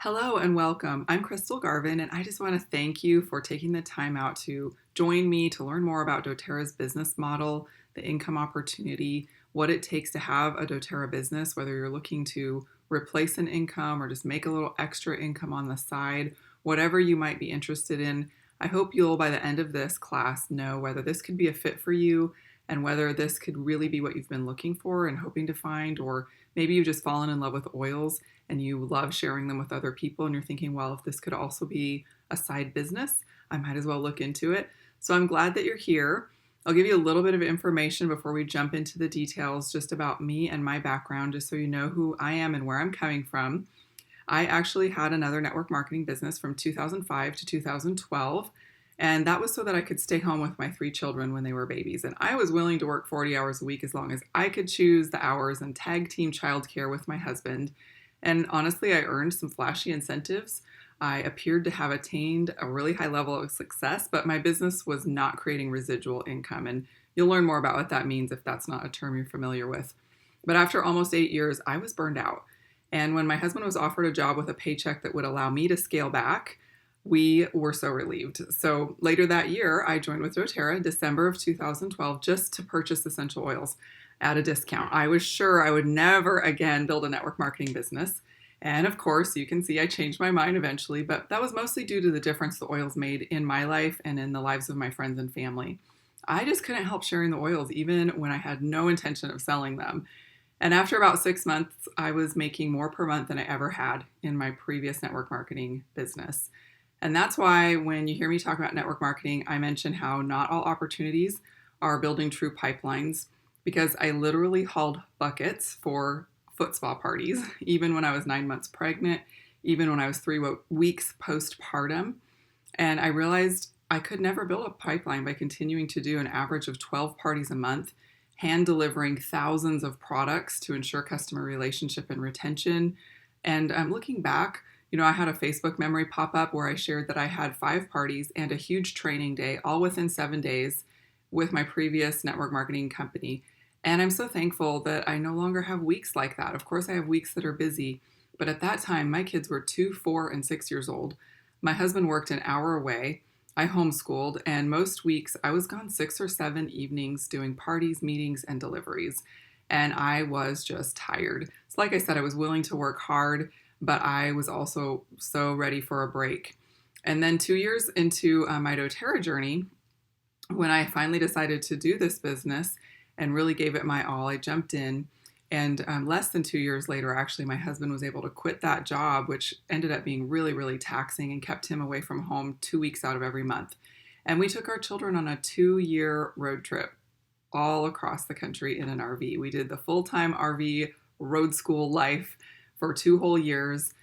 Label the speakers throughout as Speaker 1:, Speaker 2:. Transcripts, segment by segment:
Speaker 1: Hello and welcome. I'm Crystal Garvin, and I just want to thank you for taking the time out to join me to learn more about doTERRA's business model, the income opportunity, what it takes to have a doTERRA business, whether you're looking to replace an income or just make a little extra income on the side, whatever you might be interested in. I hope you'll, by the end of this class, know whether this could be a fit for you and whether this could really be what you've been looking for and hoping to find, or maybe you've just fallen in love with oils and you love sharing them with other people and you're thinking, well, if this could also be a side business, I might as well look into it. So I'm glad that you're here. I'll give you a little bit of information before we jump into the details just about me and my background, just so you know who I am and where I'm coming from. I actually had another network marketing business from 2005 to 2012. And that was so that I could stay home with my three children when they were babies. And I was willing to work 40 hours a week as long as I could choose the hours and tag team childcare with my husband. And honestly, I earned some flashy incentives. I appeared to have attained a really high level of success, but my business was not creating residual income. And you'll learn more about what that means if that's not a term you're familiar with. But after almost 8 years, I was burned out. And when my husband was offered a job with a paycheck that would allow me to scale back, we were so relieved. So later that year, I joined with doTERRA in December of 2012 just to purchase essential oils at a discount. I was sure I would never again build a network marketing business. And of course, you can see I changed my mind eventually, but that was mostly due to the difference the oils made in my life and in the lives of my friends and family. I just couldn't help sharing the oils even when I had no intention of selling them. And after about 6 months, I was making more per month than I ever had in my previous network marketing business. And that's why when you hear me talk about network marketing, I mention how not all opportunities are building true pipelines, because I literally hauled buckets for foot spa parties, even when I was 9 months pregnant, even when I was 3 weeks postpartum. And I realized I could never build a pipeline by continuing to do an average of 12 parties a month, hand delivering thousands of products to ensure customer relationship and retention. And I'm looking back, I had a Facebook memory pop up where I shared that I had 5 parties and a huge training day all within 7 days with my previous network marketing company. And I'm so thankful that I no longer have weeks like that. Of course, I have weeks that are busy, but at that time, my kids were 2, 4, and 6 years old. My husband worked an hour away. I homeschooled, and most weeks I was gone 6 or 7 evenings doing parties, meetings, and deliveries. And I was just tired. So like I said, I was willing to work hard, but I was also so ready for a break. And then 2 years into my doTERRA journey, when I finally decided to do this business and really gave it my all, I jumped in. And less than 2 years later, actually, my husband was able to quit that job, which ended up being really, really taxing and kept him away from home 2 weeks out of every month. And we took our children on a 2-year road trip all across the country in an RV. We did the full-time RV road school life for 2 whole years.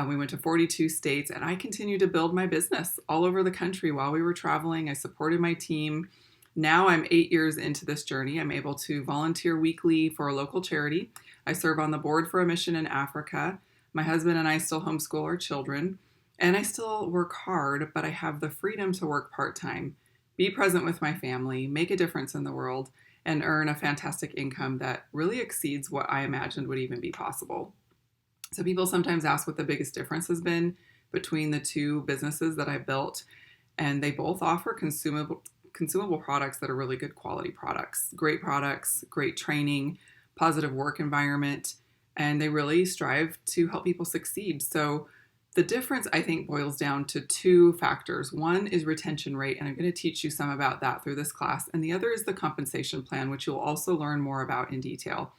Speaker 1: We went to 42 states, and I continued to build my business all over the country while we were traveling. I supported my team. Now I'm 8 years into this journey. I'm able to volunteer weekly for a local charity. I serve on the board for a mission in Africa. My husband and I still homeschool our children, and I still work hard, but I have the freedom to work part-time, be present with my family, make a difference in the world, and earn a fantastic income that really exceeds what I imagined would even be possible. So people sometimes ask what the biggest difference has been between the two businesses that I built, and they both offer consumable products that are really good quality products, great training, positive work environment, and they really strive to help people succeed. So the difference, I think, boils down to 2 factors. One is retention rate, and I'm going to teach you some about that through this class, and the other is the compensation plan, which you'll also learn more about in detail.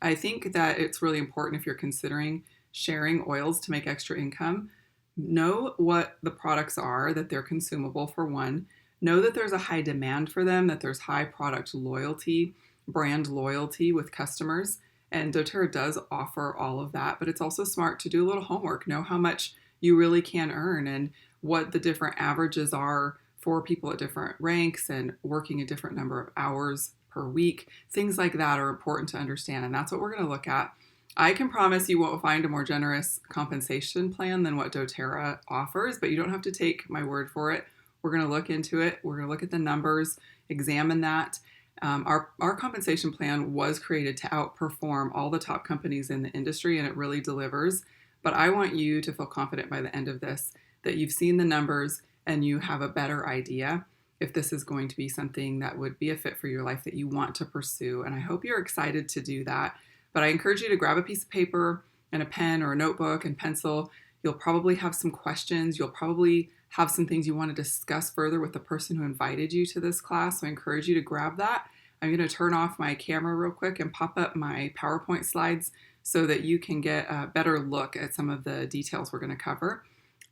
Speaker 1: I think that it's really important if you're considering sharing oils to make extra income. Know what the products are, that they're consumable for one. Know that there's a high demand for them, that there's high product loyalty, brand loyalty with customers. And doTERRA does offer all of that, but it's also smart to do a little homework. Know how much you really can earn and what the different averages are for people at different ranks and working a different number of hours per week. Things like that are important to understand, and that's what we're going to look at. I can promise you won't find a more generous compensation plan than what doTERRA offers, but you don't have to take my word for it. We're going to look into it. We're going to look at the numbers, examine that. Our compensation plan was created to outperform all the top companies in the industry, and it really delivers. But I want you to feel confident by the end of this that you've seen the numbers and you have a better idea if this is going to be something that would be a fit for your life that you want to pursue. And I hope you're excited to do that. But I encourage you to grab a piece of paper and a pen or a notebook and pencil. You'll probably have some questions. You'll probably have some things you want to discuss further with the person who invited you to this class. So I encourage you to grab that. I'm going to turn off my camera real quick and pop up my PowerPoint slides so that you can get a better look at some of the details we're going to cover.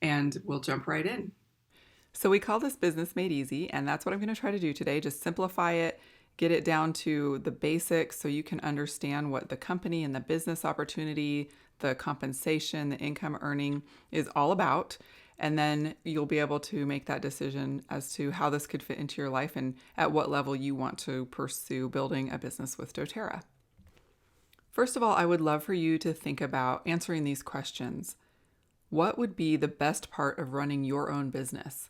Speaker 1: And we'll jump right in. So we call this Business Made Easy, and that's what I'm going to try to do today. Just simplify it, get it down to the basics so you can understand what the company and the business opportunity, the compensation, the income earning is all about. And then you'll be able to make that decision as to how this could fit into your life and at what level you want to pursue building a business with doTERRA. First of all, I would love for you to think about answering these questions. What would be the best part of running your own business?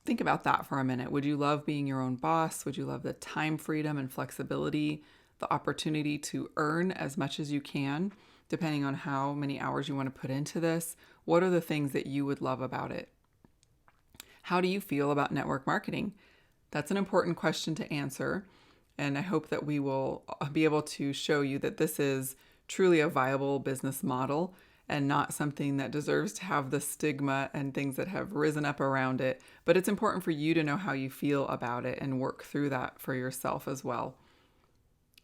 Speaker 1: Think about that for a minute. Would you love being your own boss? Would you love the time freedom and flexibility, the opportunity to earn as much as you can, depending on how many hours you want to put into this? What are the things that you would love about it? How do you feel about network marketing? That's an important question to answer. And I hope that we will be able to show you that this is truly a viable business model and not something that deserves to have the stigma and things that have risen up around it. But it's important for you to know how you feel about it and work through that for yourself as well.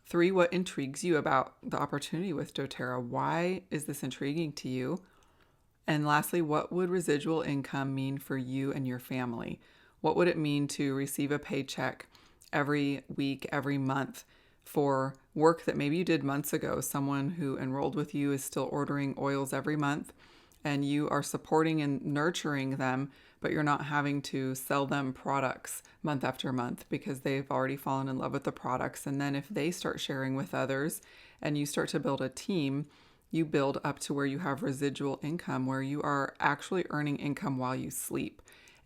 Speaker 1: 3, what intrigues you about the opportunity with doTERRA? Why is this intriguing to you? And lastly, what would residual income mean for you and your family? What would it mean to receive a paycheck every week, every month for work that maybe you did months ago? Someone who enrolled with you is still ordering oils every month and you are supporting and nurturing them, but you're not having to sell them products month after month because they've already fallen in love with the products. And then if they start sharing with others and you start to build a team, you build up to where you have residual income, where you are actually earning income while you sleep.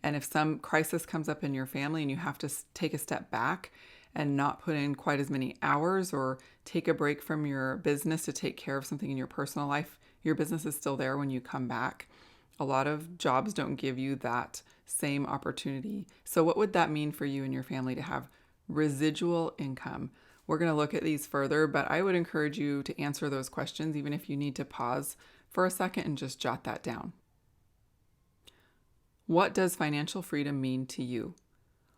Speaker 1: And if some crisis comes up in your family and you have to take a step back and not put in quite as many hours or take a break from your business to take care of something in your personal life, your business is still there when you come back. A lot of jobs don't give you that same opportunity. So what would that mean for you and your family to have residual income? We're going to look at these further, but I would encourage you to answer those questions, even if you need to pause for a second and just jot that down. What does financial freedom mean to you?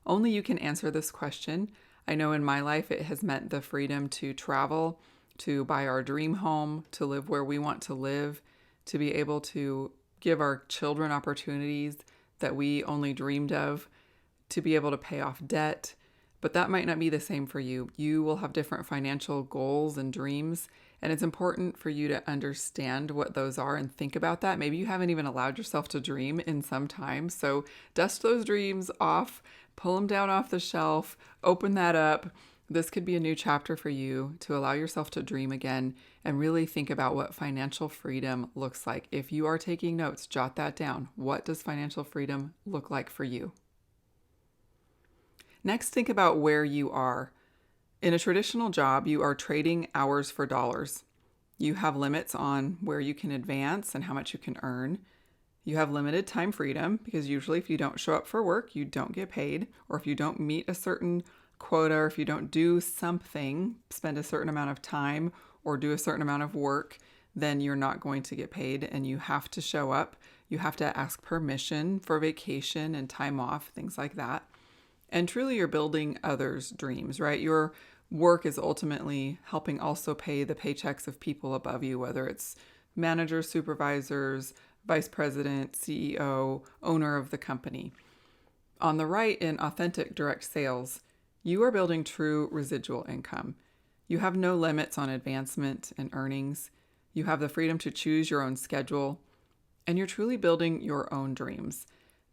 Speaker 1: Only you can answer this question. I know in my life it has meant the freedom to travel, to buy our dream home, to live where we want to live, to be able to give our children opportunities that we only dreamed of, to be able to pay off debt. But that might not be the same for you. You will have different financial goals and dreams, and it's important for you to understand what those are and think about that. Maybe you haven't even allowed yourself to dream in some time. So dust those dreams off, pull them down off the shelf, open that up. This could be a new chapter for you to allow yourself to dream again and really think about what financial freedom looks like. If you are taking notes, jot that down. What does financial freedom look like for you? Next, think about where you are. In a traditional job, you are trading hours for dollars. You have limits on where you can advance and how much you can earn. You have limited time freedom because usually if you don't show up for work, you don't get paid, or if you don't meet a certain quota, or if you don't do something, spend a certain amount of time or do a certain amount of work, then you're not going to get paid and you have to show up. You have to ask permission for vacation and time off, things like that. And truly you're building others' dreams, right? Your work is ultimately helping also pay the paychecks of people above you, whether it's managers, supervisors, vice president, CEO, owner of the company. On the right, in authentic direct sales, you are building true residual income. You have no limits on advancement and earnings. You have the freedom to choose your own schedule, and you're truly building your own dreams.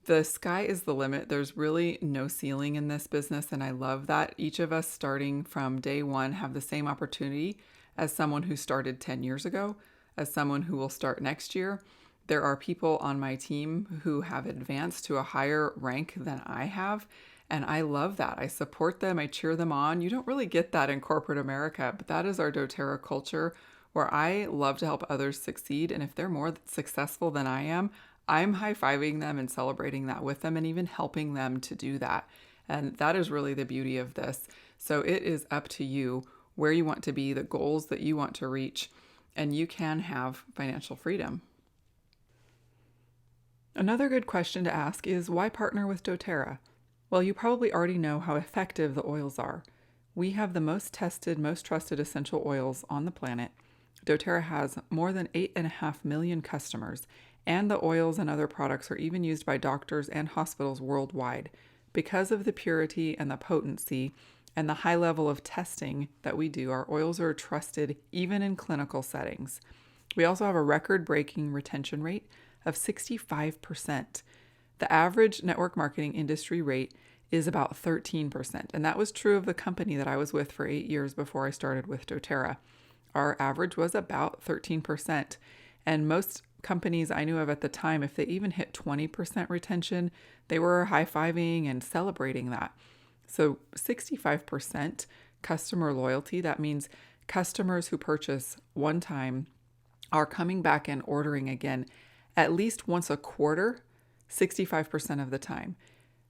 Speaker 1: The sky is the limit. There's really no ceiling in this business, and I love that. Each of us starting from day one have the same opportunity as someone who started 10 years ago, as someone who will start next year. There are people on my team who have advanced to a higher rank than I have, and I love that. I support them. I cheer them on. You don't really get that in corporate America, but that is our doTERRA culture. where I love to help others succeed. And if they're more successful than I am, I'm high-fiving them and celebrating that with them and even helping them to do that. And that is really the beauty of this. So it is up to you where you want to be, the goals that you want to reach, and you can have financial freedom. Another good question to ask is, why partner with doTERRA? Well, you probably already know how effective the oils are. We have the most tested, most trusted essential oils on the planet. doTERRA has more than 8.5 million customers, and the oils and other products are even used by doctors and hospitals worldwide. Because of the purity and the potency and the high level of testing that we do, our oils are trusted even in clinical settings. We also have a record-breaking retention rate of 65%. The average network marketing industry rate is about 13%, and that was true of the company that I was with for 8 years before I started with doTERRA. Our average was about 13%, and most companies I knew of at the time, if they even hit 20% retention, they were high-fiving and celebrating that. So 65% customer loyalty, that means customers who purchase one time are coming back and ordering again at least once a quarter, 65% of the time.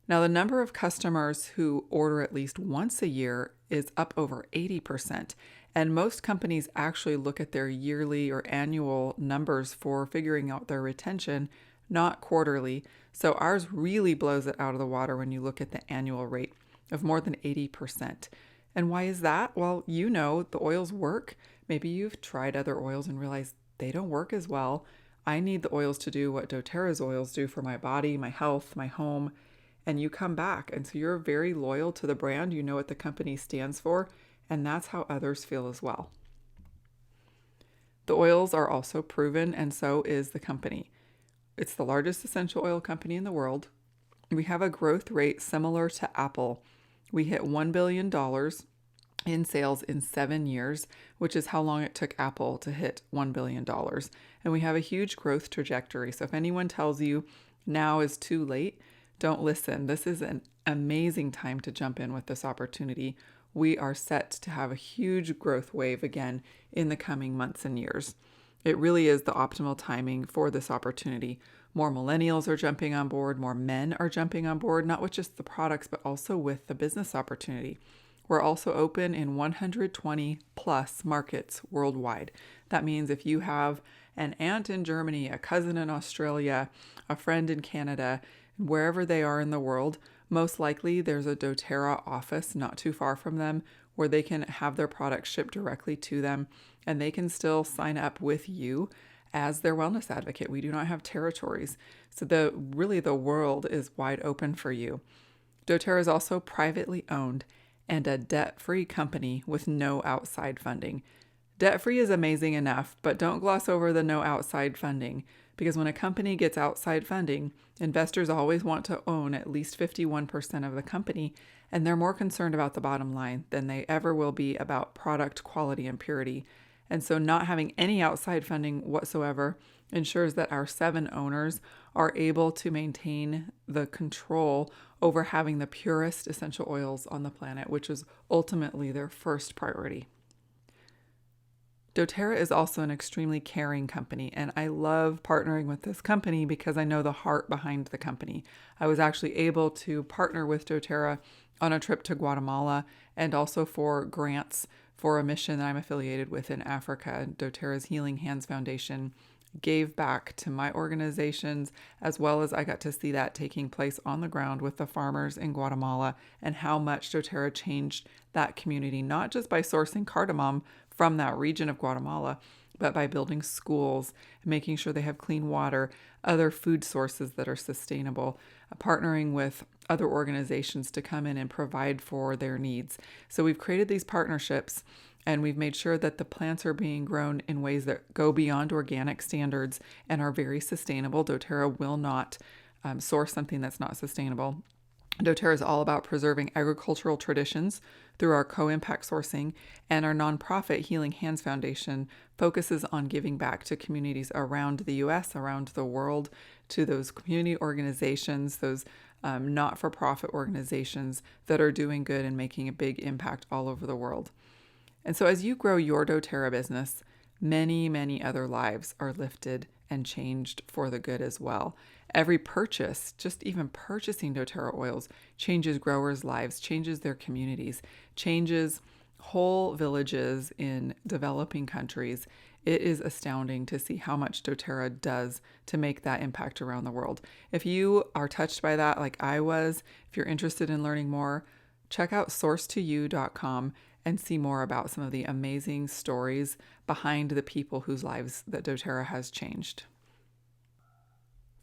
Speaker 1: Now, the number of customers who order at least once a year is up over 80%. And most companies actually look at their yearly or annual numbers for figuring out their retention, not quarterly. So ours really blows it out of the water when you look at the annual rate of more than 80%. And why is that? Well, you know, the oils work. Maybe you've tried other oils and realized they don't work as well. I need the oils to do what doTERRA's oils do for my body, my health, my home, and you come back. And so you're very loyal to the brand. You know what the company stands for, and that's how others feel as well. The oils are also proven, and so is the company. It's the largest essential oil company in the world. We have a growth rate similar to Apple. We hit $1 billion in sales in 7 years, which is how long it took Apple to hit $1 billion. And we have a huge growth trajectory. So if anyone tells you now is too late, don't listen. This is an amazing time to jump in with this opportunity. We are set to have a huge growth wave again in the coming months and years. It really is the optimal timing for this opportunity. More millennials are jumping on board, more men are jumping on board, not with just the products, but also with the business opportunity. We're also open in 120 plus markets worldwide. That means if you have an aunt in Germany, a cousin in Australia, a friend in Canada, wherever they are in the world, most likely there's a doTERRA office not too far from them where they can have their products shipped directly to them, and they can still sign up with you as their wellness advocate. We do not have territories. So the world is wide open for you. doTERRA is also privately owned and a debt-free company with no outside funding. Debt-free is amazing enough, but don't gloss over the no outside funding, because when a company gets outside funding, investors always want to own at least 51% of the company, and they're more concerned about the bottom line than they ever will be about product quality and purity. And so not having any outside funding whatsoever ensures that our 7 owners are able to maintain the control over having the purest essential oils on the planet, which is ultimately their first priority. doTERRA is also an extremely caring company, and I love partnering with this company because I know the heart behind the company. I was actually able to partner with doTERRA on a trip to Guatemala and also for grants for a mission that I'm affiliated with in Africa. doTERRA's Healing Hands Foundation gave back to my organizations, as well as I got to see that taking place on the ground with the farmers in Guatemala and how much doTERRA changed that community, not just by sourcing cardamom from that region of Guatemala, but by building schools, making sure they have clean water, other food sources that are sustainable, partnering with other organizations to come in and provide for their needs. So we've created these partnerships, and we've made sure that the plants are being grown in ways that go beyond organic standards and are very sustainable. doTERRA will not source something that's not sustainable. doTERRA is all about preserving agricultural traditions through our co-impact sourcing, and our nonprofit Healing Hands Foundation focuses on giving back to communities around the U.S., around the world, to those community organizations, those not-for-profit organizations that are doing good and making a big impact all over the world. And so as you grow your doTERRA business, many, many other lives are lifted and changed for the good as well. Every purchase, just even purchasing doTERRA oils, changes growers' lives, changes their communities, changes whole villages in developing countries. It is astounding to see how much doTERRA does to make that impact around the world. If you are touched by that like I was, if you're interested in learning more, check out source2u.com and see more about some of the amazing stories behind the people whose lives that doTERRA has changed.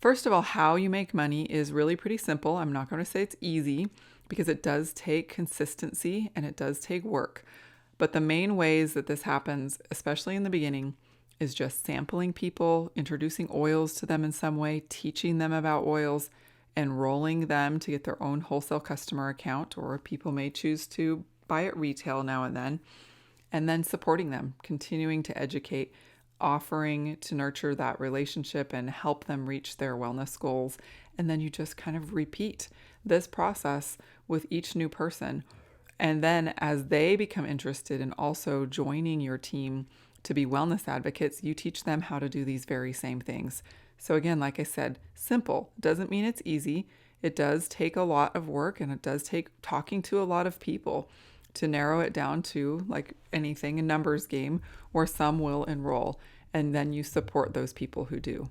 Speaker 1: First of all, how you make money is really pretty simple. I'm not going to say it's easy because it does take consistency and it does take work. But the main ways that this happens, especially in the beginning, is just sampling people, introducing oils to them in some way, teaching them about oils, enrolling them to get their own wholesale customer account, or people may choose to buy at retail now and then supporting them, continuing to educate, offering to nurture that relationship and help them reach their wellness goals. And then you just kind of repeat this process with each new person. And then as they become interested in also joining your team to be wellness advocates, you teach them how to do these very same things. So again, like I said, simple. Doesn't mean it's easy. It does take a lot of work, and it does take talking to a lot of people to narrow it down to, like anything, a numbers game where some will enroll, and then you support those people who do.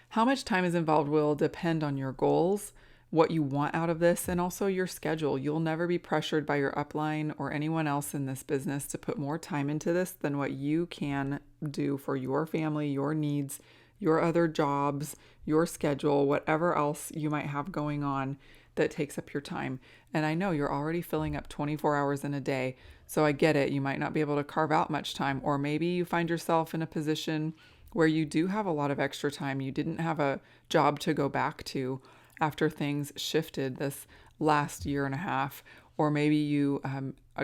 Speaker 1: How much time is involved will depend on your goals, what you want out of this, and also your schedule. You'll never be pressured by your upline or anyone else in this business to put more time into this than what you can do for your family, your needs, your other jobs, your schedule, whatever else you might have going on that takes up your time. And I know you're already filling up 24 hours in a day, so I get it. You might not be able to carve out much time, or maybe you find yourself in a position where you do have a lot of extra time. You didn't have a job to go back to after things shifted this last year and a half, or maybe you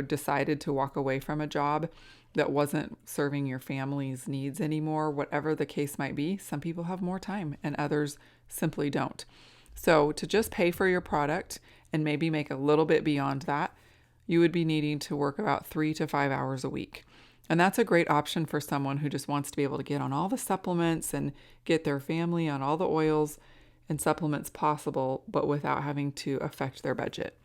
Speaker 1: decided to walk away from a job that wasn't serving your family's needs anymore. Whatever the case might be, some people have more time and others simply don't. So to just pay for your product and maybe make a little bit beyond that, you would be needing to work about 3 to 5 hours a week. And that's a great option for someone who just wants to be able to get on all the supplements and get their family on all the oils and supplements possible, but without having to affect their budget.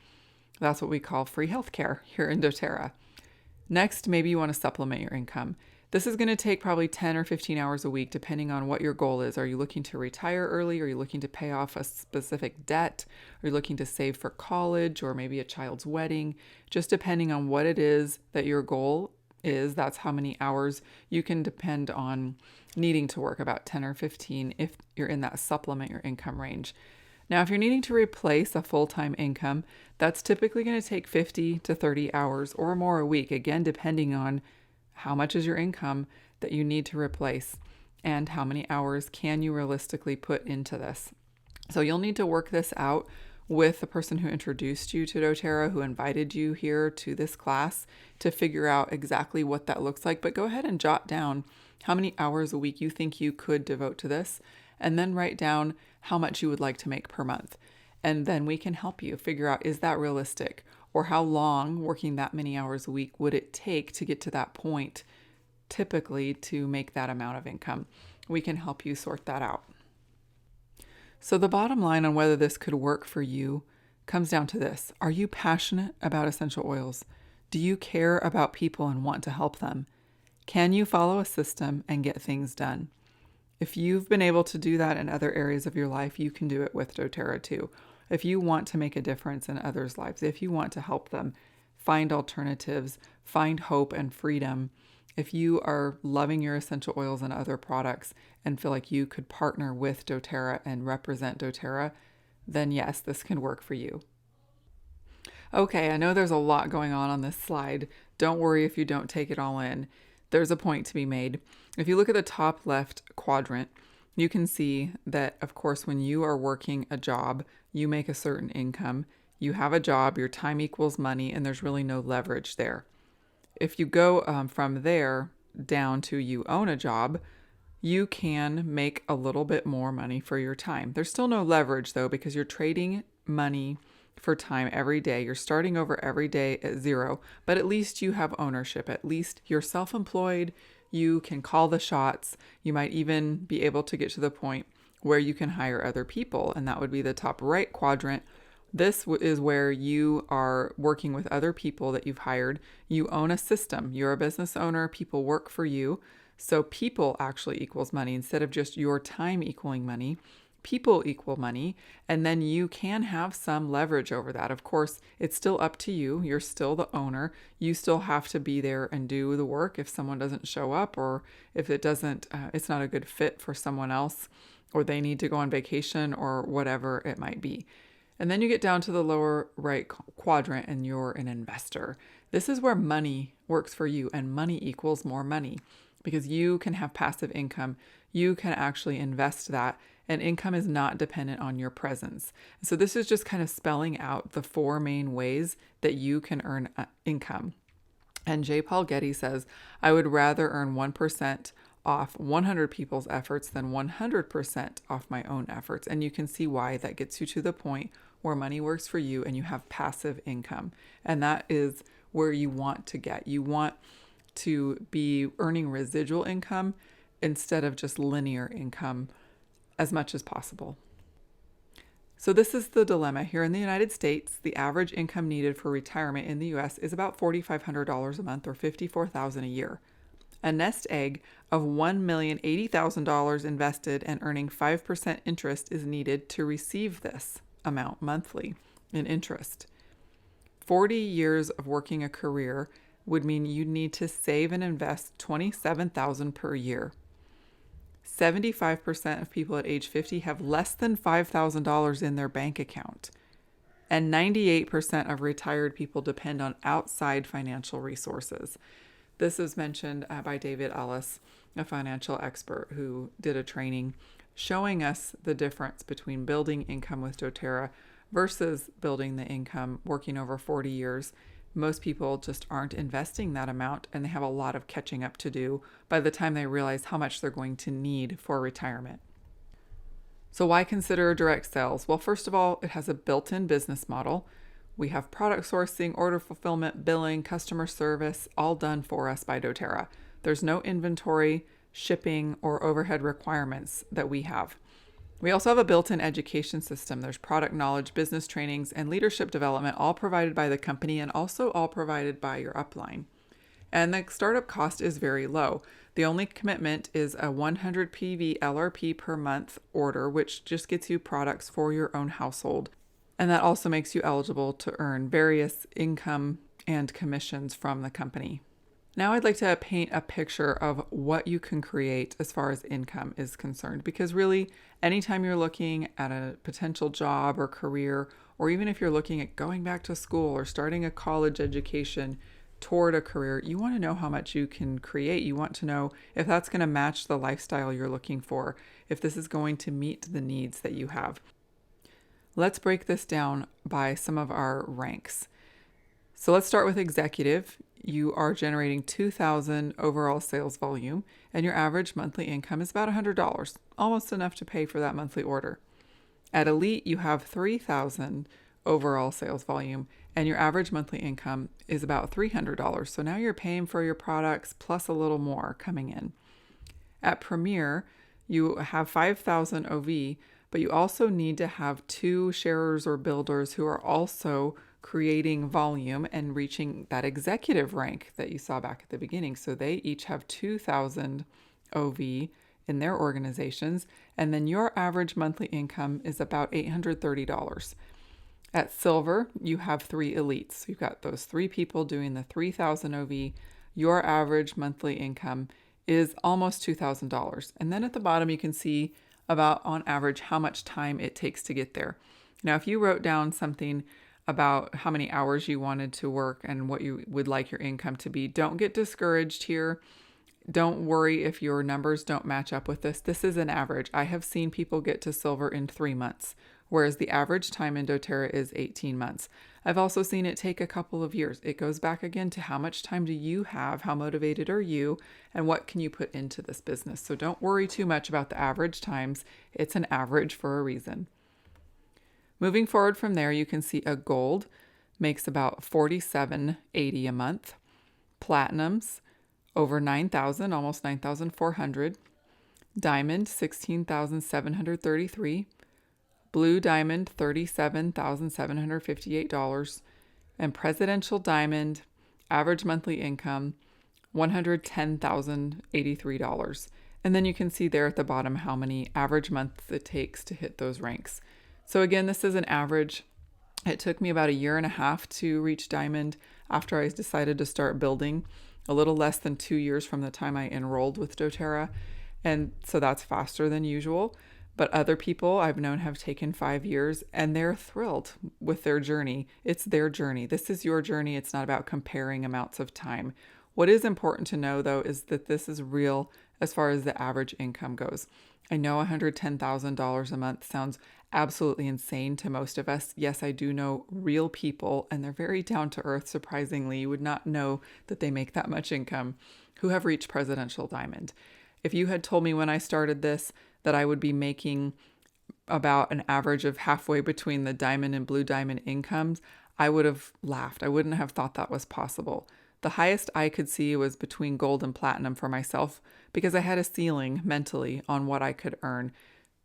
Speaker 1: That's what we call free healthcare here in doTERRA. Next, maybe you want to supplement your income. This is going to take probably 10 or 15 hours a week, depending on what your goal is. Are you looking to retire early? Are you looking to pay off a specific debt? Are you looking to save for college or maybe a child's wedding? Just depending on what it is that your goal is, that's how many hours you can depend on needing to work, about 10 or 15 if you're in that supplement your income range. Now, if you're needing to replace a full-time income, that's typically going to take 50 to 30 hours or more a week, again, depending on how much is your income that you need to replace and how many hours can you realistically put into this. So you'll need to work this out with the person who introduced you to doTERRA, who invited you here to this class, to figure out exactly what that looks like. But go ahead and jot down how many hours a week you think you could devote to this, and then write down how much you would like to make per month. And then we can help you figure out, is that realistic? Or how long, working that many hours a week, would it take to get to that point, typically, to make that amount of income? We can help you sort that out. So the bottom line on whether this could work for you comes down to this. Are you passionate about essential oils? Do you care about people and want to help them? Can you follow a system and get things done? If you've been able to do that in other areas of your life, you can do it with doTERRA too. If you want to make a difference in others' lives, if you want to help them find alternatives, find hope and freedom, if you are loving your essential oils and other products and feel like you could partner with doTERRA and represent doTERRA, then yes, this can work for you. Okay, I know there's a lot going on this slide. Don't worry if you don't take it all in. There's a point to be made. If you look at the top left quadrant, you can see that, of course, when you are working a job, you make a certain income. You have a job, your time equals money, and there's really no leverage there. If you go from there down to you own a job, you can make a little bit more money for your time. There's still no leverage though, because you're trading money for time every day. You're starting over every day at zero, but at least you have ownership. At least you're self-employed. You can call the shots. You might even be able to get to the point where you can hire other people, and that would be the top right quadrant. This is where you are working with other people that you've hired. You own a system. You're a business owner. People work for you. So people actually equals money instead of just your time equaling money. People equal money, and then you can have some leverage over that. Of course, it's still up to you. You're still the owner. You still have to be there and do the work if someone doesn't show up, or if it doesn't, it's not a good fit for someone else, or they need to go on vacation, or whatever it might be. And then you get down to the lower right quadrant and you're an investor. This is where money works for you, and money equals more money because you can have passive income. You can actually invest that, and income is not dependent on your presence. So this is just kind of spelling out the 4 main ways that you can earn income. And J. Paul Getty says, I would rather earn 1% off 100 people's efforts than 100% off my own efforts. And you can see why that gets you to the point where money works for you and you have passive income. And that is where you want to get. You want to be earning residual income instead of just linear income as much as possible. So this is the dilemma. Here in the United States, the average income needed for retirement in the US is about $4,500 a month, or $54,000 a year. A nest egg of $1,080,000 invested and earning 5% interest is needed to receive this amount monthly in interest. 40 years of working a career would mean you need to save and invest $27,000 per year. 75% of people at age 50 have less than $5,000 in their bank account. And 98% of retired people depend on outside financial resources. This is mentioned by David Ellis, a financial expert who did a training showing us the difference between building income with doTERRA versus building the income working over 40 years. Most people just aren't investing that amount, and they have a lot of catching up to do by the time they realize how much they're going to need for retirement. So why consider direct sales? Well, first of all, it has a built-in business model. We have product sourcing, order fulfillment, billing, customer service, all done for us by doTERRA. There's no inventory, shipping, or overhead requirements that we have. We also have a built-in education system. There's product knowledge, business trainings, and leadership development, all provided by the company and also all provided by your upline. And the startup cost is very low. The only commitment is a 100 PV LRP per month order, which just gets you products for your own household. And that also makes you eligible to earn various income and commissions from the company. Now I'd like to paint a picture of what you can create as far as income is concerned, because really anytime you're looking at a potential job or career, or even if you're looking at going back to school or starting a college education toward a career, you want to know how much you can create. You want to know if that's going to match the lifestyle you're looking for, if this is going to meet the needs that you have. Let's break this down by some of our ranks. So let's start with executive. You are generating $2,000 overall sales volume, and your average monthly income is about $100, almost enough to pay for that monthly order. At elite, you have $3,000 overall sales volume, and your average monthly income is about $300. So now you're paying for your products plus a little more coming in. At premier, you have 5,000 OV, but you also need to have 2 sharers or builders who are also creating volume and reaching that executive rank that you saw back at the beginning. So they each have 2,000 OV in their organizations, and then your average monthly income is about $830. At silver, you have 3 elites. So you've got those 3 people doing the 3,000 OV. Your average monthly income is almost $2,000. And then at the bottom, you can see about on average how much time it takes to get there. Now, if you wrote down something about how many hours you wanted to work and what you would like your income to be, don't get discouraged here. Don't worry if your numbers don't match up with this. This is an average. I have seen people get to silver in 3 months, whereas the average time in doTERRA is 18 months. I've also seen it take a couple of years. It goes back again to how much time do you have, how motivated are you, and what can you put into this business. So don't worry too much about the average times. It's an average for a reason. Moving forward from there, you can see a gold makes about $47.80 a month. Platinums over 9,000, almost 9,400. Diamond, 16,733. Blue Diamond, $37,758. And Presidential Diamond, average monthly income, $110,083. And then you can see there at the bottom how many average months it takes to hit those ranks. So again, this is an average. It took me about a year and a half to reach Diamond after I decided to start building, a little less than 2 years from the time I enrolled with doTERRA. And so that's faster than usual. But other people I've known have taken 5 years and they're thrilled with their journey. It's their journey. This is your journey. It's not about comparing amounts of time. What is important to know, though, is that this is real as far as the average income goes. I know $110,000 a month sounds absolutely insane to most of us. Yes, I do know real people, and they're very down to earth, surprisingly. You would not know that they make that much income, who have reached Presidential Diamond. If you had told me when I started this that I would be making about an average of halfway between the Diamond and Blue Diamond incomes, I would have laughed. I wouldn't have thought that was possible. The highest I could see was between Gold and Platinum for myself because I had a ceiling mentally on what I could earn.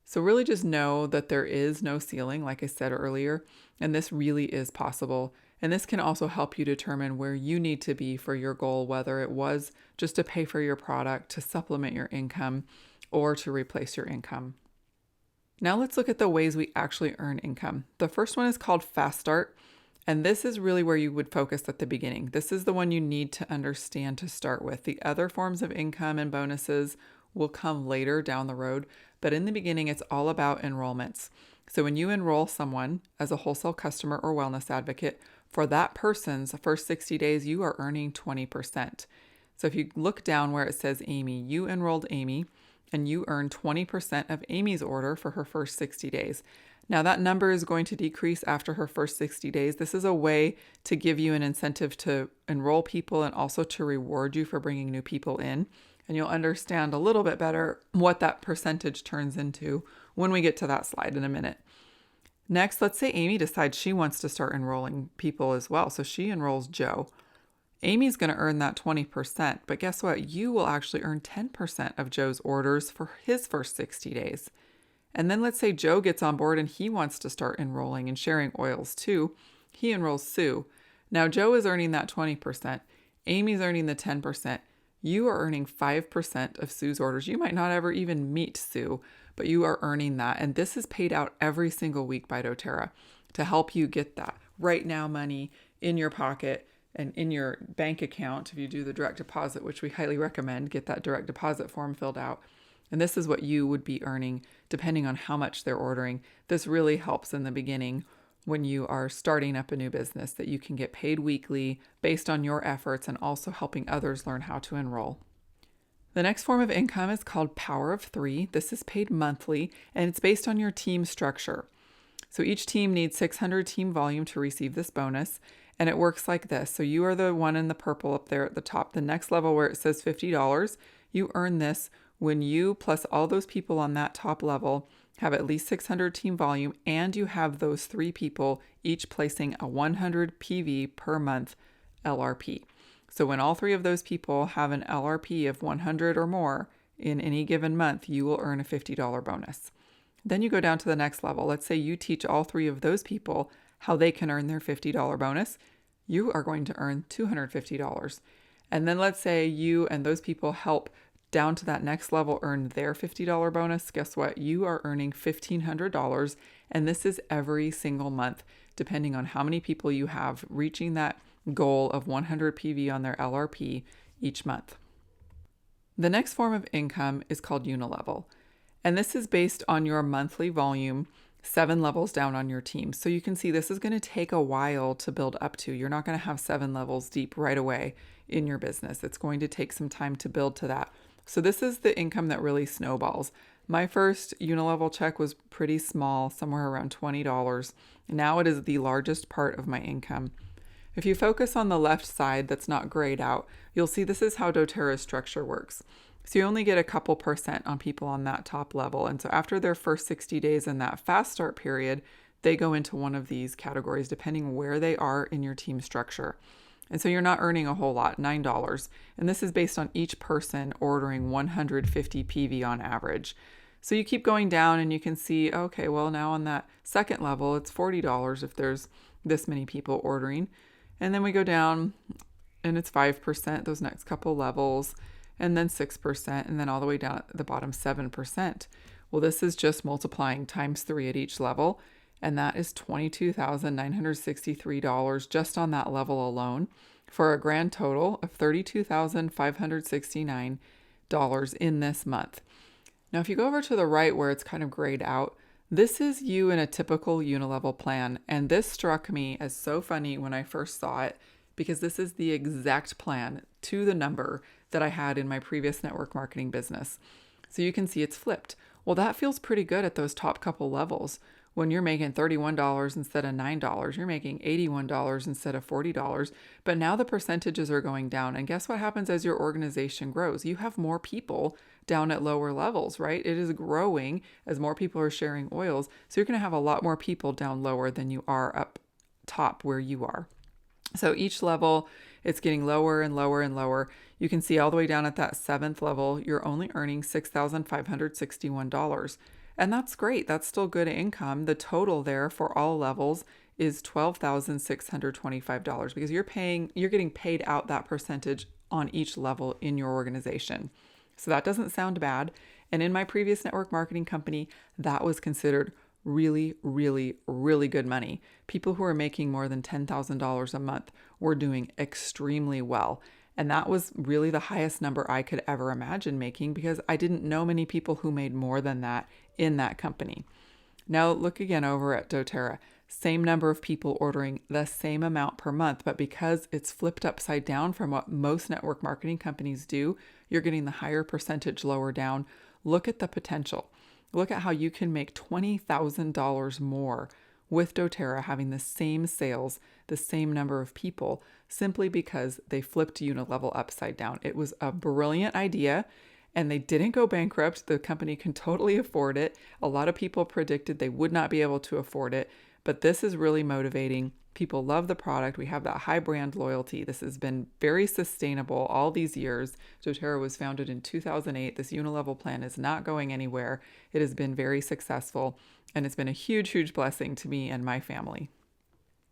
Speaker 1: So really just know that there is no ceiling, like I said earlier, and this really is possible. And this can also help you determine where you need to be for your goal, whether it was just to pay for your product, to supplement your income, or to replace your income. Now let's look at the ways we actually earn income. The first one is called Fast Start, and this is really where you would focus at the beginning. This is the one you need to understand to start with. The other forms of income and bonuses will come later down the road, but in the beginning, it's all about enrollments. So when you enroll someone as a wholesale customer or wellness advocate, for that person's first 60 days, you are earning 20%. So if you look down where it says Amy, you enrolled Amy, and you earn 20% of Amy's order for her first 60 days. Now that number is going to decrease after her first 60 days. This is a way to give you an incentive to enroll people and also to reward you for bringing new people in. And you'll understand a little bit better what that percentage turns into when we get to that slide in a minute. Next, let's say Amy decides she wants to start enrolling people as well. So she enrolls Joe. Amy's going to earn that 20%, but guess what? You will actually earn 10% of Joe's orders for his first 60 days. And then let's say Joe gets on board and he wants to start enrolling and sharing oils too. He enrolls Sue. Now Joe is earning that 20%. Amy's earning the 10%. You are earning 5% of Sue's orders. You might not ever even meet Sue, but you are earning that. And this is paid out every single week by doTERRA to help you get that right now money in your pocket and in your bank account. If you do the direct deposit, which we highly recommend, get that direct deposit form filled out. And this is what you would be earning depending on how much they're ordering. This really helps in the beginning when you are starting up a new business, that you can get paid weekly based on your efforts and also helping others learn how to enroll. The next form of income is called Power of Three. This is paid monthly and it's based on your team structure. So each team needs 600 team volume to receive this bonus. And it works like this. So you are the one in the purple up there at the top. The next level where it says $50, you earn this when you plus all those people on that top level have at least 600 team volume and you have those 3 people each placing a 100 PV per month LRP. So when all 3 of those people have an LRP of 100 or more in any given month, you will earn a $50 bonus. Then you go down to the next level. Let's say you teach all 3 of those people how they can earn their $50 bonus. You are going to earn $250. And then let's say you and those people help down to that next level earn their $50 bonus. Guess what? You are earning $1,500. And this is every single month, depending on how many people you have reaching that goal of 100 PV on their LRP each month. The next form of income is called Unilevel. And this is based on your monthly volume 7 levels down on your team. So you can see this is going to take a while to build up to. You're not going to have 7 levels deep right away in your business. It's going to take some time to build to that. So this is the income that really snowballs. My first Unilevel check was pretty small, somewhere around $20. Now it is the largest part of my income. If you focus on the left side that's not grayed out, you'll see this is how doTERRA's structure works. So you only get a couple % on people on that top level. And so after their first 60 days in that fast start period, they go into one of these categories depending where they are in your team structure. And so you're not earning a whole lot, $9. And this is based on each person ordering 150 PV on average. So you keep going down and you can see, okay, well, now on that second level, it's $40 if there's this many people ordering. And then we go down and it's 5%, those next couple levels, and then 6%, and then all the way down at the bottom, 7%. Well, this is just multiplying times 3 at each level, and that is $22,963 just on that level alone, for a grand total of $32,569 in this month. Now, if you go over to the right where it's kind of grayed out, this is you in a typical unilevel plan, and this struck me as so funny when I first saw it, because this is the exact plan to the number that I had in my previous network marketing business. So you can see it's flipped. Well, that feels pretty good at those top couple levels. When you're making $31 instead of $9, you're making $81 instead of $40. But now the percentages are going down. And guess what happens as your organization grows? You have more people down at lower levels, right? It is growing as more people are sharing oils. So you're going to have a lot more people down lower than you are up top where you are. So each level, it's getting lower and lower and lower. You can see all the way down at that 7th level, you're only earning $6,561. And that's great. That's still good income. The total there for all levels is $12,625 because you're getting paid out that percentage on each level in your organization. So that doesn't sound bad. And in my previous network marketing company, that was considered really, really, really good money. People who are making more than $10,000 a month were doing extremely well. And that was really the highest number I could ever imagine making because I didn't know many people who made more than that in that company. Now look again over at doTERRA. Same number of people ordering the same amount per month, but because it's flipped upside down from what most network marketing companies do, you're getting the higher percentage lower down. Look at the potential. Look at how you can make $20,000 more with doTERRA having the same sales, the same number of people, simply because they flipped unilevel upside down. It was a brilliant idea and they didn't go bankrupt. The company can totally afford it. A lot of people predicted they would not be able to afford it, but this is really motivating. People love the product. We have that high brand loyalty. This has been very sustainable all these years. doTERRA was founded in 2008. This unilevel plan is not going anywhere. It has been very successful, and it's been a huge, huge blessing to me and my family.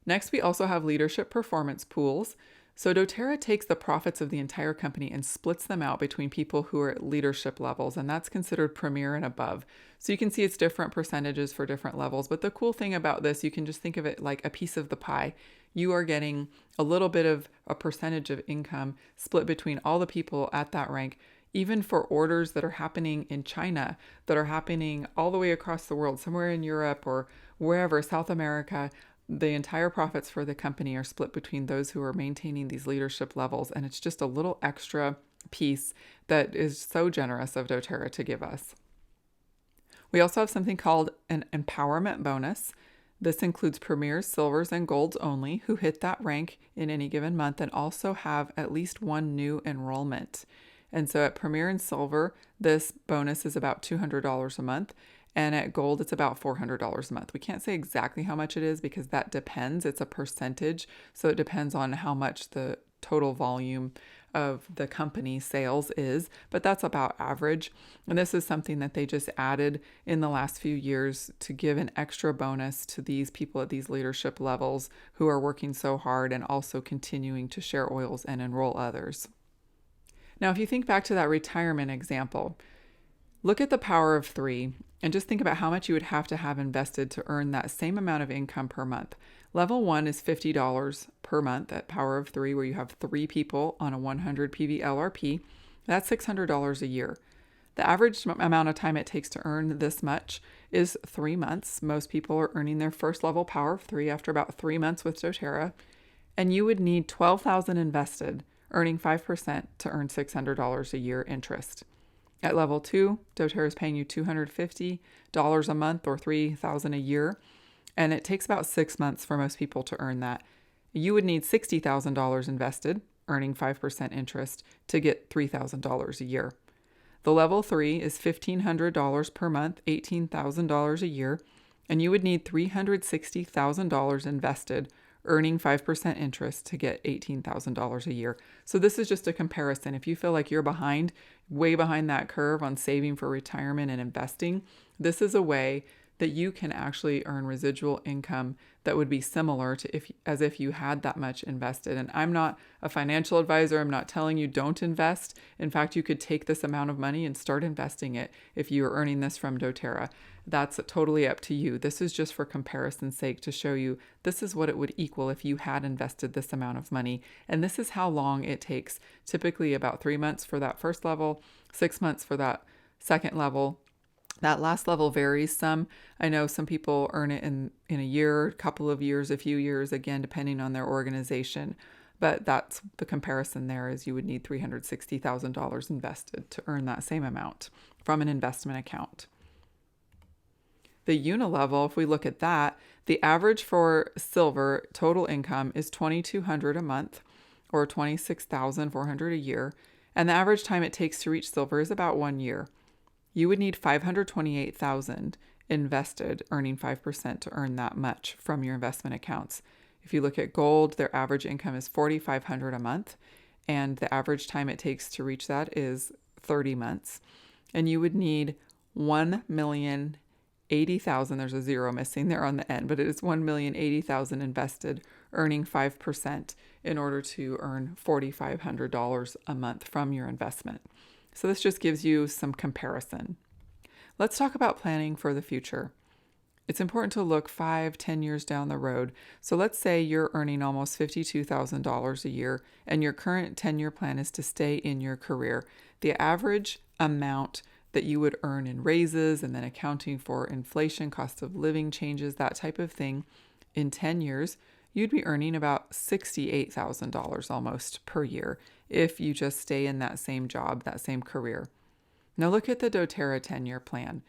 Speaker 1: Next, we also have leadership performance pools. So doTERRA takes the profits of the entire company and splits them out between people who are at leadership levels, and that's considered premier and above. So you can see it's different percentages for different levels, but the cool thing about this, you can just think of it like a piece of the pie. You are getting a little bit of a percentage of income split between all the people at that rank, even for orders that are happening in China, that are happening all the way across the world, somewhere in Europe or wherever, South America. The entire profits for the company are split between those who are maintaining these leadership levels, and it's just a little extra piece that is so generous of doTERRA to give us. We also have something called an empowerment bonus. This includes premiers, silvers, and golds only who hit that rank in any given month and also have at least one new enrollment. And so at premier and silver, this bonus is about $200 a month. And at gold, it's about $400 a month. We can't say exactly how much it is because that depends. It's a percentage. So it depends on how much the total volume of the company sales is, but that's about average. And this is something that they just added in the last few years to give an extra bonus to these people at these leadership levels who are working so hard and also continuing to share oils and enroll others. Now, if you think back to that retirement example, look at the power of 3 and just think about how much you would have to have invested to earn that same amount of income per month. Level 1 is $50 per month at power of 3, where you have 3 people on a 100 PV LRP. That's $600 a year. The average amount of time it takes to earn this much is 3 months. Most people are earning their first level power of 3 after about 3 months with doTERRA. And you would need $12,000 invested, earning 5% to earn $600 a year interest. At level 2, doTERRA is paying you $250 a month or $3,000 a year, and it takes about 6 months for most people to earn that. You would need $60,000 invested, earning 5% interest, to get $3,000 a year. The level 3 is $1,500 per month, $18,000 a year, and you would need $360,000 invested, earning 5% interest to get $18,000 a year. So this is just a comparison. If you feel like you're behind, way behind that curve on saving for retirement and investing, this is a way that you can actually earn residual income that would be similar to as if you had that much invested. And I'm not a financial advisor. I'm not telling you don't invest. In fact, you could take this amount of money and start investing it if you are earning this from doTERRA. That's totally up to you. This is just for comparison's sake to show you this is what it would equal if you had invested this amount of money. And this is how long it takes. Typically about 3 months for that first level, 6 months for that second level. That last level varies some. I know some people earn it in a year, a couple of years, a few years, again, depending on their organization. But that's the comparison there is you would need $360,000 invested to earn that same amount from an investment account. The unilevel, if we look at that, the average for silver total income is $2,200 a month or $26,400 a year. And the average time it takes to reach silver is about 1 year. You would need $528,000 invested, earning 5% to earn that much from your investment accounts. If you look at gold, their average income is $4,500 a month, and the average time it takes to reach that is 30 months. And you would need $1,080,000. There's a zero missing there on the end, but it is $1,080,000 invested, earning 5% in order to earn $4,500 a month from your investment. So this just gives you some comparison. Let's talk about planning for the future. It's important to look 5-10 years down the road. So let's say you're earning almost $52,000 a year and your current 10-year plan is to stay in your career. The average amount that you would earn in raises and then accounting for inflation, cost of living changes, that type of thing, in 10 years, you'd be earning about $68,000 almost per year if you just stay in that same job, that same career. Now look at the doTERRA 10-year plan.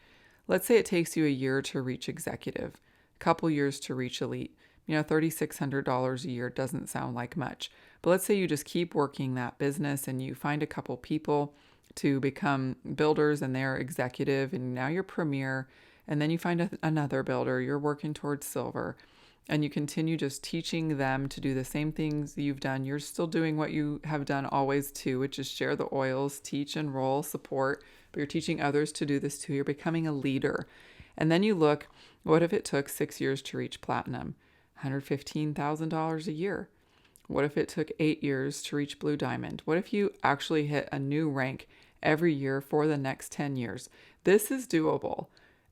Speaker 1: Let's say it takes you a year to reach executive, a couple years to reach elite. $3,600 a year doesn't sound like much. But let's say you just keep working that business and you find a couple people to become builders and they're executive and now you're premier, and then you find another builder, you're working towards silver. And you continue just teaching them to do the same things you've done. You're still doing what you have done always too, which is share the oils, teach, enroll, support. But you're teaching others to do this too. You're becoming a leader. And then you look, what if it took 6 years to reach platinum? $115,000 a year. What if it took 8 years to reach blue diamond? What if you actually hit a new rank every year for the next 10 years? This is doable.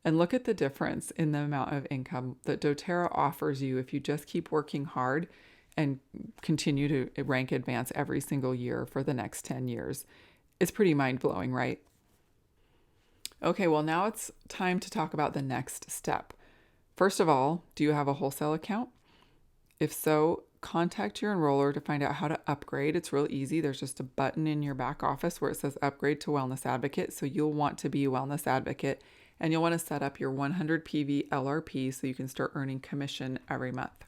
Speaker 1: And look at the difference in the amount of income that doTERRA offers you if you just keep working hard and continue to rank advance every single year for the next 10 years. It's pretty mind-blowing, right? Okay, well now it's time to talk about the next step. First of all, do you have a wholesale account? If so, contact your enroller to find out how to upgrade. It's real easy. There's just a button in your back office where it says upgrade to Wellness Advocate. So you'll want to be a Wellness Advocate. And you'll want to set up your 100 PV LRP so you can start earning commission every month.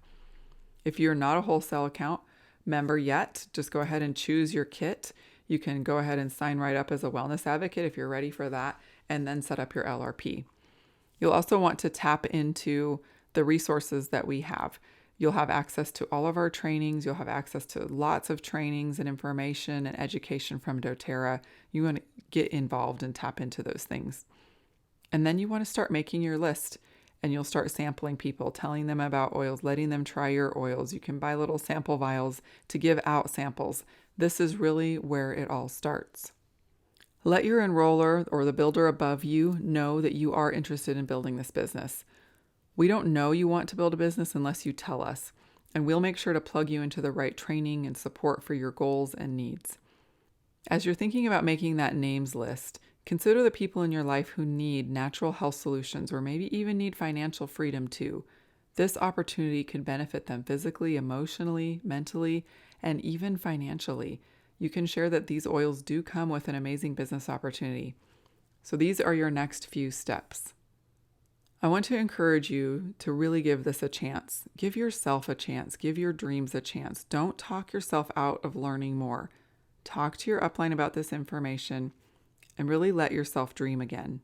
Speaker 1: If you're not a wholesale account member yet, just go ahead and choose your kit. You can go ahead and sign right up as a wellness advocate if you're ready for that, and then set up your LRP. You'll also want to tap into the resources that we have. You'll have access to all of our trainings. You'll have access to lots of trainings and information and education from doTERRA. You want to get involved and tap into those things. And then you want to start making your list, and you'll start sampling people, telling them about oils, letting them try your oils. You can buy little sample vials to give out samples. This is really where it all starts. Let your enroller or the builder above you know that you are interested in building this business. We don't know you want to build a business unless you tell us, and we'll make sure to plug you into the right training and support for your goals and needs. As you're thinking about making that names list, consider the people in your life who need natural health solutions or maybe even need financial freedom too. This opportunity could benefit them physically, emotionally, mentally, and even financially. You can share that these oils do come with an amazing business opportunity. So these are your next few steps. I want to encourage you to really give this a chance. Give yourself a chance. Give your dreams a chance. Don't talk yourself out of learning more. Talk to your upline about this information and really let yourself dream again.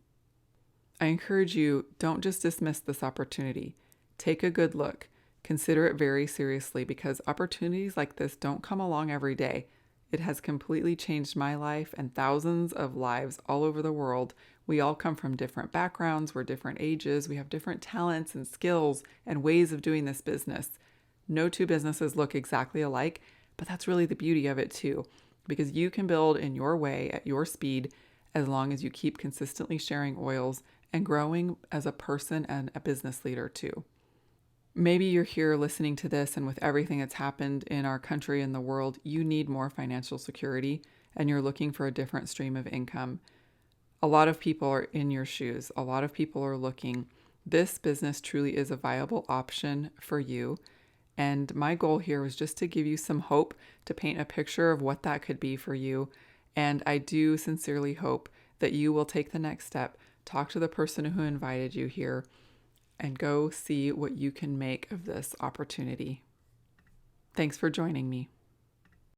Speaker 1: I encourage you, don't just dismiss this opportunity. Take a good look. Consider it very seriously because opportunities like this don't come along every day. It has completely changed my life and thousands of lives all over the world. We all come from different backgrounds, we're different ages, we have different talents and skills and ways of doing this business. No two businesses look exactly alike, but that's really the beauty of it too, because you can build in your way at your speed as long as you keep consistently sharing oils and growing as a person and a business leader too. Maybe you're here listening to this, and with everything that's happened in our country and the world, you need more financial security and you're looking for a different stream of income. A lot of people are in your shoes. A lot of people are looking. This business truly is a viable option for you. And my goal here was just to give you some hope, to paint a picture of what that could be for you. And I do sincerely hope that you will take the next step, talk to the person who invited you here, and go see what you can make of this opportunity. Thanks for joining me.